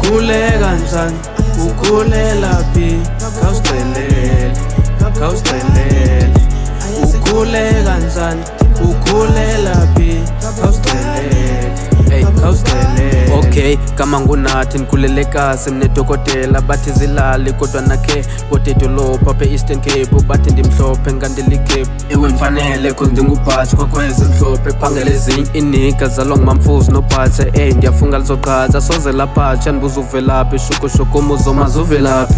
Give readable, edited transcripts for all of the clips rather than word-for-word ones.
Ukhule kanjani, ukhulela phi, khawusixelele. Ukhule kanjani, ukhulela phi, khawusixelele. Okay, kama ngunathi nikhulele kahle mnedokotela bathi zilali kodwa nakhe potato low papa Eastern Cape bathi ndimhlophe ngandili Cape ewe mfanele cause ndingubhathi kwakweze mhlophe phangele ezinye inika zalwa ngumamfuzi nobhatshe ndiyafunga lizoqhatha soze laphatsha ndibuza uvelaphi shukushuku uzomazuvelaphi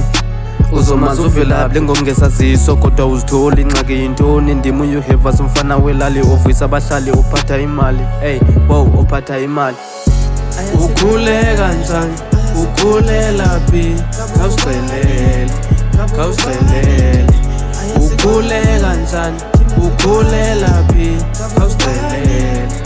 uvelaphi lengomngesaziso kodwa uzitholi ingxaki yintoni ndim uyuhevas umfana welali ovisa abahlali uphatha imali wow uphatha imali. Ukhule kanjani, ukhulela phi, khawusixelele. Ukhule kanjani, ukhulela phi, khawusixelele.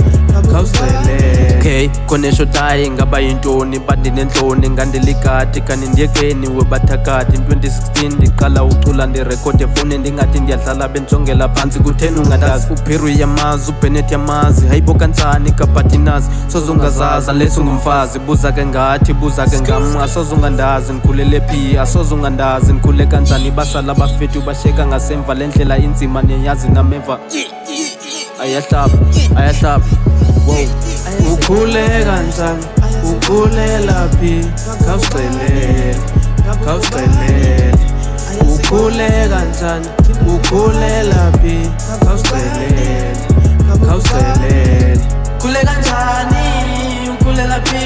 Okay, konesho tayi ngaba yintoni bandi nenhloni ngandelikati kani ndiyekeni webathakati 2016 ndiqala ucula ndirekhode efoni ndingathi ndiyadlala bentshongela phantsi kutheni ungandazi uPhiru yamazi uBennett yamazi hayibo kansani kaPatinazi sozungazaza leso ngumfazi buza ke ngathi buza ke ngam asozungandazi nikhulele phi asozungandazi nikhule kanjani basala bafethu basheka ngasemva lendlela inzima niyazi nameva ayahlaba wow. Ukhule kanjani, ukhulela phi, khawusixelele. Ukhule kanjani, ukhulela phi, khawusixelele. Ukhule kanjani, ukhulela phi,